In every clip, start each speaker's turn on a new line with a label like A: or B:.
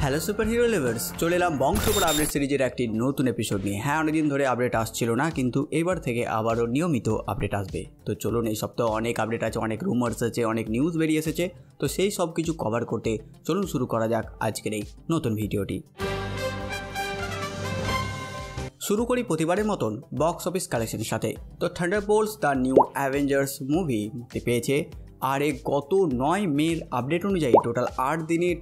A: Hello super hero lovers, চলে এলাম বংশপর update সিরিজের একটি নতুন এপিসোড নিয়ে। হ্যাঁ, অনেকদিন ধরে আপডেট আসছিল না, কিন্তু এবার থেকে আবারও নিয়মিত আপডেট আসবে। তো চলুন, এই সপ্তাহে অনেক আপডেট আছে, অনেক রুমার্স আছে, অনেক নিউজ বেরিয়ে এসেছে। তো সেই সব কিছু কভার করতে চলুন শুরু করা যাক আজকের এই নতুন ভিডিওটি। শুরু করি প্রতিবারের মতন বক্স অফিস কালেকশনের সাথে। তো Thunderbolts the new Avengers movie মুক্তি পেয়েছে, আর গত 9 মের আপডেট অনুযায়ী টোটাল 8 দিনের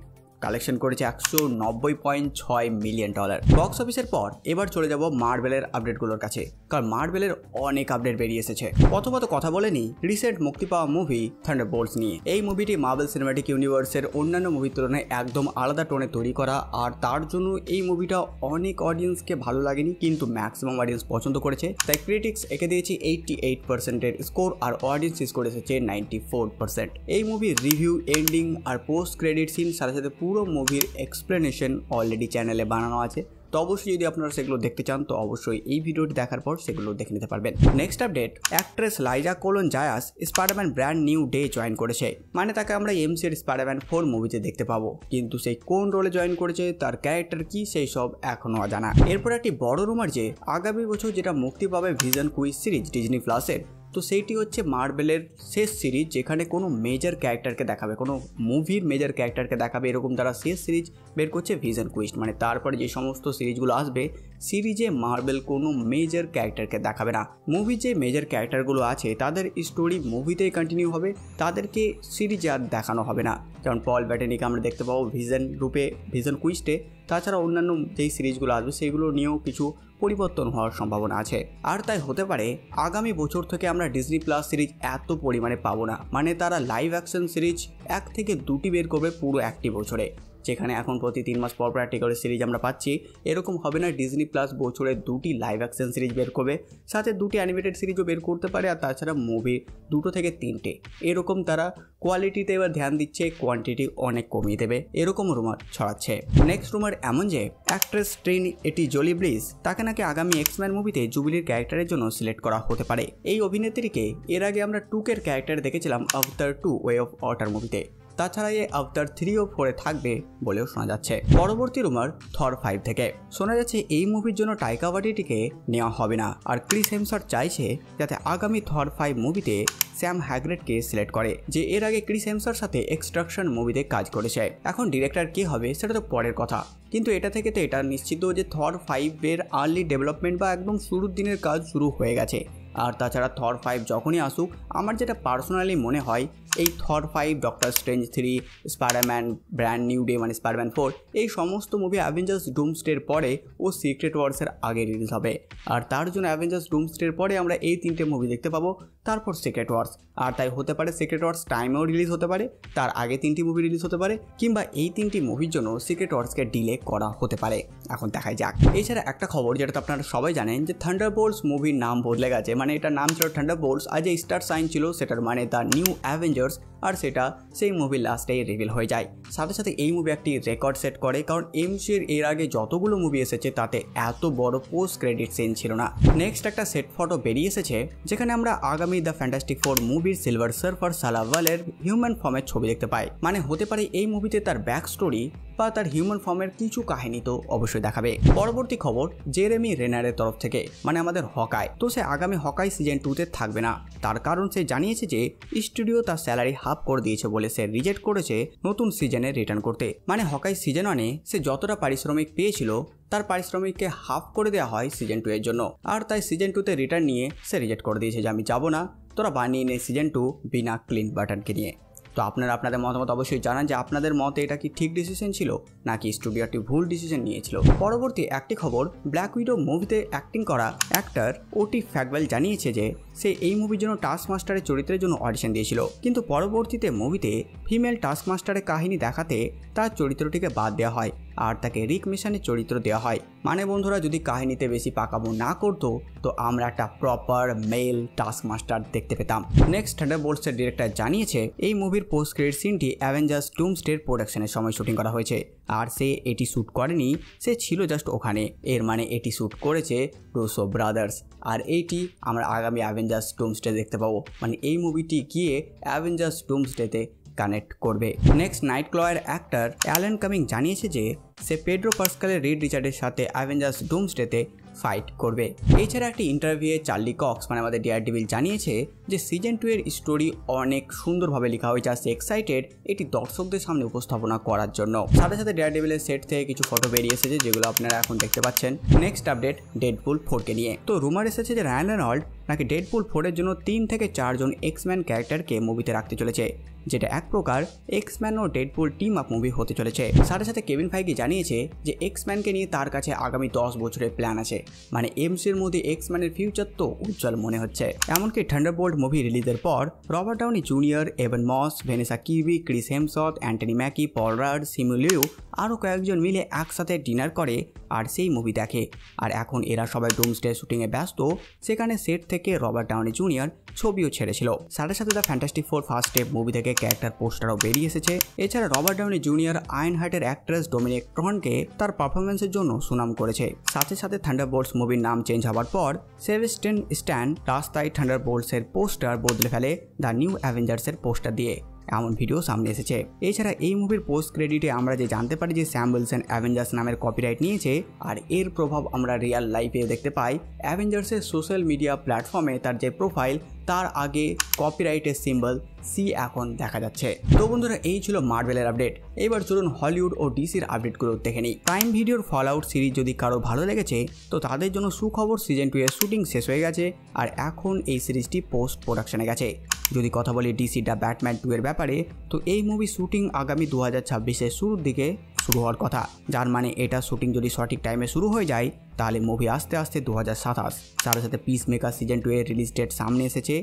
A: কালেকশন করেছে $190.6 মিলিয়ন। বক্স অফিসের পর এবার চলে যাব মার্বেলের আপডেটগুলোর কাছে, কারণ মার্বেলের অনেক আপডেট বেরিয়ে এসেছে। প্রথমত কথা বলে নিই রিসেন্ট মুক্তি পাওয়া মুভি থান্ডারবোল্টস নিয়ে। এই মুভিটি মার্বেল সিনেম্যাটিক ইউনিভার্সের অন্যান্য মুভির তুলনায় একদম আলাদা টোনে তৈরি করা, আর তার জন্য এই মুভিটা অনেক অডিয়েন্সকে ভালো লাগেনি, কিন্তু ম্যাক্সিমাম অডিয়েন্স পছন্দ করেছে। তাই ক্রিটিক্স একে দিয়েছে 88%-এর স্কোর, আর অডিয়েন্স স্কোর এসেছে 94%। এই মুভির রিভিউ, এন্ডিং আর পোস্ট ক্রেডিট সিন সাথে সাথে পুরো মুভির এক্সপ্লেনেশন অলরেডি চ্যানেলে বানানো আছে। তো অবশ্যই যদি আপনারা সেগুলো দেখতে চান তো অবশ্যই এই ভিডিওটি দেখার পর সেগুলো দেখে নিতে পারবেন। Next update, actress Liza Colon Zayas Spiderman brand new day join করেছে। মানে তাকে আমরা এমসির স্পাইডারম্যান 4 মুভিতে দেখতে পাবো, কিন্তু সেই কোন রোলে জয়েন করেছে, তার ক্যারেক্টার কি, সেই সব এখনো অজানা। এরপর একটি বড় রুমার যে আগামী বছর যেটা মুক্তি পাবে ভিশন কুইজ সিরিজ ডিজনি প্লাসের, তো সেইটি হচ্ছে মার্বেলের শেষ সিরিজ, যেখানে কোনো মেজর ক্যারেক্টারকে দেখাবে, কোনো মুভির মেজর ক্যারেক্টারকে দেখাবে, এরকম তারা শেষ সিরিজ বের করছে ভিশন কুইস্ট। মানে তারপরে যে সমস্ত সিরিজগুলো আসবে, সিরিজে মার্বেল কোনো মেজর ক্যারেক্টারকে দেখাবে না। মুভি যে মেজর ক্যারেক্টারগুলো আছে তাদের স্টোরি মুভিতেই কন্টিনিউ হবে, তাদেরকে সিরিজে আর দেখানো হবে না। যেমন পল ব্যাটানিকে আমরা দেখতে পাবো ভিশন রূপে ভিশন কুইস্টে। তাছাড়া অন্যান্য যেই সিরিজগুলো আসবে সেগুলো নিয়েও কিছু পরিবর্তন হওয়ার সম্ভাবনা আছে। আর তাই হতে পারে আগামী বছর থেকে আমরা ডিজনি প্লাস সিরিজ এত পরিমাণে পাবো না। মানে তারা লাইভ অ্যাকশন সিরিজ 1 থেকে 2টি বের করবে পুরো একটি বছরে, যেখানে এখন প্রতি 3 মাস পর একটি করে সিরিজ আমরা পাচ্ছি। এরকম হবে না, ডিজনি প্লাস বছরে 2টি লাইভ অ্যাকশন সিরিজ বের করবে, সাথে 2টি অ্যানিমেটেড সিরিজও বের করতে পারে, আর তাছাড়া মুভি 2 থেকে 3টে। এরকম তারা কোয়ালিটিতে এবার ধ্যান দিচ্ছে, কোয়ান্টিটি অনেক কমিয়ে দেবে, এরকম রুমার ছড়াচ্ছে। নেক্সট রুমার এমন যে অ্যাক্ট্রেস ট্রিনিটি জলি ব্লিস, তাকে নাকি আগামী এক্সম্যান মুভিতে জুবিলির ক্যারেক্টারের জন্য সিলেক্ট করা হতে পারে। এই অভিনেত্রীকে এর আগে আমরা 2 ক্যারেক্টার দেখেছিলাম আভতার 2 ওয়ে অফ ওয়াটার মুভিতে। তাছাড়া এই আভতার 3 ও 4 থাকবে বলেও শোনা যাচ্ছে। পরবর্তী রুমার থর 5 থেকে শোনা যাচ্ছে এই মুভির জন্য টাইকা ওয়াইটিটিকে নেওয়া হবে না, আর ক্রিস হেমসওয়ার্থ চাইছে যাতে আগামী থর 5 মুভিতে স্যাম হ্যাগরেডকে সিলেক্ট করে, যে এর আগে ক্রিস হেমসওয়ার্থের সাথে এক্সট্রাকশন মুভিতে কাজ করেছে। এখন ডিরেক্টর কে হবে সেটা তো পরের কথা, কিন্তু এটা থেকে তো এটা নিশ্চিত যে থর 5-এর আর্লি ডেভেলপমেন্ট বা একদম শুরুর দিনের কাজ শুরু হয়ে গেছে। আর তাছাড়া থর 5 যখনই আসুক, আমার যেটা পার্সোনালি মনে হয় এই থর 5, doctor strange 3, Spiderman brand new day মানে স্পাইডারম্যান 4, এই সমস্ত মুভি অ্যাভেঞ্জার্স ডুমসডের পরে ও সিক্রেট ওয়ার্সের আগে রিলিজ হবে। আর তার জন্য অ্যাভেঞ্জার্স ডুমসডের পরে আমরা এই 3টে মুভি দেখতে পাবো, তারপর সিক্রেট ওয়ার্স। আর তাই হতে পারে সিক্রেট ওয়ার্স টাইমেও রিলিজ হতে পারে, তার আগে 3টি মুভি রিলিজ হতে পারে, কিংবা এই 3টি মুভির জন্য সিক্রেট ওয়ার্সকে ডিলে করা হতে পারে। এখন দেখাই যাক। এছাড়া একটা খবর যেটা তো আপনারা সবাই জানেন, যে থান্ডারবোল্টস মুভির নাম বদলে গেছে। মানে এটার নাম ছিল থান্ডারবোল্টস, আর যে স্টার সাইন ছিল সেটার মানে দ্য নিউ অ্যাভেঞ্জার্স, আর সেটা সেই মুভির লাস্টেই রিভিল হয়ে যায়। সাথে সাথে এই মুভি একটি রেকর্ড সেট করে, কারণ এমসির এর আগে যতগুলো মুভি এসেছে তাতে এত বড় পোস্ট ক্রেডিট সিন ছিল না। নেক্সট একটা সেট ফটো বেরিয়ে এসেছে, যেখানে আমরা আগামী দ্য ফ্যান্টাস্টিক ফোর মুভির সিলভার সার্ফার সালাভালের হিউম্যান ফর্মের ছবি দেখতে পাই। মানে হতে পারে এই মুভিতে তার ব্যাক স্টোরি বা তার হিউম্যান ফর্মের কিছু কাহিনী তো অবশ্যই দেখাবে। পরবর্তী খবর জেরেমি রেনারের তরফ থেকে, মানে আমাদের হকাই, তো সে আগামী হকাই সিজন 2-তে থাকবে না। তার কারণ সে জানিয়েছে যে স্টুডিও তার স্যালারি হাফ করে দিয়েছে বলে সে রিজেক্ট করেছে নতুন সিজনে রিটার্ন করতে। মানে হকাই সিজন 1-এ সে যতটা পারিশ্রমিক পেয়েছিল তার পারিশ্রমিককে হাফ করে দেওয়া হয় সিজন 2 এর জন্য, আর তাই সিজন 2-তে রিটার্ন নিয়ে সে রিজেক্ট করে দিয়েছে যে আমি যাবো না, তোরা বানিয়ে নে সিজন 2 বিনা ক্লিন বাটনকে নিয়ে। তো আপনারা আপনাদের মতামত অবশ্যই জানান যে আপনাদের মতে এটা কি ঠিক ডিসিশন ছিল নাকি স্টুডিওটি ভুল ডিসিশন নিয়েছিল। পরবর্তী একটি খবর, ব্ল্যাক উইডো মুভিতে অ্যাক্টিং করা অ্যাক্টর ওটি ফ্যাগওয়েল জানিয়েছে যে সে এই মুভির জন্য টাস্ক মাস্টারের চরিত্রের জন্য অডিশন দিয়েছিল, কিন্তু পরবর্তীতে মুভিতে ফিমেল টাস্ক মাস্টারের কাহিনী দেখাতে তার চরিত্রটিকে বাদ দেওয়া হয়, আর তাকে রিক মিশনের চরিত্র দেওয়া হয়। মানে বন্ধুরা, যদি কাহিনীতে বেশি পাকামো না করতো তো আমরা একটা প্রপার মেল টাস্ক মাস্টার দেখতে পেতাম। নেক্সট থান্ডারবোল্টসের ডিরেক্টর জানিয়েছে এই মুভির পোস্ট ক্রেডিট সিনটি অ্যাভেঞ্জার্স ডুমসডের প্রোডাকশনের সময় শুটিং করা হয়েছে, আর সে এটি শ্যুট করেনি, সে ছিল জাস্ট ওখানে। এর মানে এটি শ্যুট করেছে রুসো ব্রাদার্স, আর এইটি আমরা আগামী অ্যাভেঞ্জার্স ডুমসডে দেখতে পাবো। মানে এই মুভিটি গিয়ে অ্যাভেঞ্জার্স ডুমসডেতে কানেক্ট করবে। Next Nightcrawler actor Alan Cumming জানিয়েছে যে সে পেড্রো পাস্কালের রিড রিচার্ডের সাথে অ্যাভেঞ্জার্স ডুমসডেতে ফাইট করবে। এছাড়া একটি ইন্টারভিউয়ে চার্লি কক্স মানে আমাদের ডেয়ারডেভিল জানিয়েছে যে সিজন 2 এর স্টোরি অনেক সুন্দরভাবে লেখা হয়েছে, আর সে এক্সাইটেড এটি দর্শকদের সামনে উপস্থাপনা করার জন্য। সাথে সাথে ডেয়ারডেভিলের সেট থেকে কিছু ফটো বেরিয়ে এসেছে যেগুলো আপনারা এখন দেখতে পাচ্ছেন। নেক্সট আপডেট ডেডপুল 4কে নিয়ে। তো রুমার এসেছে যে রায়ান রেনল্ড নাকি ডেডপুল 4 এর জন্য 3 থেকে 4 জন এক্সম্যান ক্যারেক্টারকে মুভিতে রাখতে চলেছে, যেটা এক প্রকার এক্সম্যান ও ডেডপুল টিম আপ মুভি হতে চলেছে। সাথে সাথে কেভিন ফাইগি জানিয়েছে যে এক্সম্যানকে নিয়ে তার কাছে আগামী 10 বছরের প্ল্যান আছে, মানে এমসির মধ্যে এক্সম্যানের ফিউচার তো উজ্জ্বল মনে হচ্ছে। এমনকি থান্ডারবোল্ট মুভি রিলিজের পর Robert Downey Junior, Evan Moss, Vanessa Kirby, Chris Hemsworth, Anthony Mackie, Paul Rudd, Simu Liu আরও কয়েকজন মিলে একসাথে ডিনার করে আর সেই মুভি দেখে। আর এখন এরা সবাই ডুমসডে শুটিংয়ে ব্যস্ত, সেখানে সেট থেকে রবার্ট ডাউনি জুনিয়র ছবিও ছেড়েছিল। সাথে সাথে the fantastic four first step movie থেকে ক্যারেক্টার পোস্টারও বেরিয়ে এসেছে। এছাড়া রবার্ট ডাউনি জুনিয়র আয়ন হার্টের অ্যাক্ট্রেস ডোমিনিক ট্রনকে তার পারফরমেন্সের জন্য সুনাম করেছে। সাথে সাথে থান্ডারবোল্টস মুভির নাম চেঞ্জ হওয়ার পর সেবাস্টিয়ান স্ট্যান রাস্তায় থান্ডারবোল্টসের পোস্টার বদলে ফেলে দ্য নিউ অ্যাভেঞ্জার্সের পোস্টার দিয়ে, এমন ভিডিও সামনে এসেছে। এছাড়া এই মুভির পোস্ট ক্রেডিটে আমরা যে জানতে পারি যে স্যাম উইলসন অ্যাভেঞ্জার্স নামের কপিরাইট নিয়েছে, আর এর প্রভাব আমরা রিয়েল লাইফেও দেখতে পাই। অ্যাভেঞ্জার্সের সোশ্যাল মিডিয়া প্ল্যাটফর্মে তার যে প্রোফাইল তার আগে কপিরাইটের সিম্বল সি এখন দেখা যাচ্ছে। তো বন্ধুরা, এই ছিল মার্ভেলের আপডেট। এবার চলুন হলিউড ও ডিসির আপডেটগুলো দেখে নিই। প্রাইম ভিডিওর ফল আউট সিরিজ যদি কারো ভালো লেগেছে তো তাদের জন্য সুখবর, সিজন 2 এর শুটিং শেষ হয়ে গেছে আর এখন এই সিরিজটি পোস্ট প্রোডাকশনে গেছে। যদি কথা বলি ডিসি দ্য ব্যাটম্যান 2 এর ব্যাপারে, তো এই মুভি শুটিং আগামী 2026-এর শুরুর দিকে শুরু হওয়ার কথা, যার মানে এটা শুটিং যদি সঠিক টাইমে শুরু হয়ে যায় তাহলে মুভি আস্তে আস্তে 2027। সাথে সাথে পিস মেকার সিজন 2 এর রিলিজ ডেট সামনে এসেছে।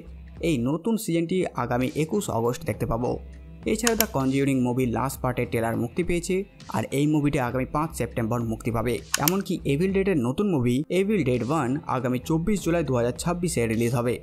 A: এই নতুন সিজনটি আগামী 21 অগস্ট দেখতে পাবো। এছাড়া দ্য কনজিউরিং মুভির লাস্ট পার্টের ট্রেলার মুক্তি পেয়েছে আর এই মুভিটি আগামী 5 সেপ্টেম্বর মুক্তি পাবে। এমনকি এভিল ডেডের নতুন মুভি এভিল ডেড 1 আগামী 24 জুলাই 2026-এ রিলিজ হবে।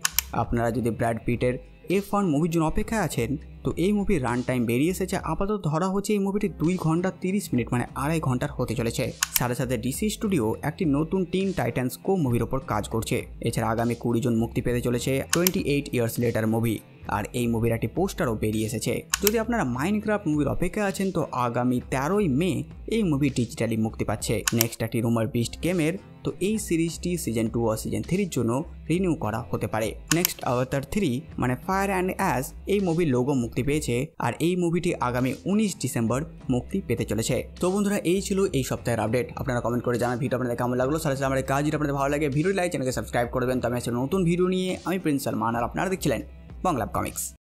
A: আপনারা যদি ব্র্যাড পিটের F1 মুভির জন্য অপেক্ষায় আছেন তো এই মুভির রান টাইম বেরিয়ে এসেছে। আপাতত ধরা হচ্ছে এই মুভিটি 2 ঘন্টা 30 মিনিট মানে 2.5 ঘন্টার হতে চলেছে। সাথে সাথে ডিসি স্টুডিও একটি নতুন টিন টাইটান্স কো মুভির ওপর কাজ করছে। এছাড়া আগামী 20 জন মুক্তি পেতে চলেছে 28 ইয়ার্স লেটার মুভি, আর এই মুভির একটি পোস্টারও বেরিয়ে এসেছে। যদি আপনারা মাইনক্রাফট মুভির অপেক্ষায় আছেন তো আগামী 13ই মে এই মুভি ডিজিটালি মুক্তি পাচ্ছে। নেক্সট একটি রুমার বিস্ট গেমের, তো এই সিরিজটি সিজন 2 ও সিজন 3-র জন্য রিনিউ করা হতে পারে। নেক্সট অবতার 3 মানে ফায়ার অ্যান্ড অ্যাশ এই মুভির লোগো মুক্তি পেয়েছে আর এই মুভিটি আগামী 19 ডিসেম্বর মুক্তি পেতে চলেছে। তো বন্ধুরা, এই ছিল এই সপ্তাহের আপডেট। আপনারা কমেন্ট করে জানান ভিডিও আপনাদের কেমন লাগলো। সাথে সাথে আমার কাজ যদি আপনাদের ভালো লাগে ভিডিও লাইক চ্যানেলকে সাবস্ক্রাইব করবেন। তো আমি নতুন ভিডিও নিয়ে আমি প্রিন্স সালমান আর আপনারা দেখছিলেন বাংলা কমিক্স।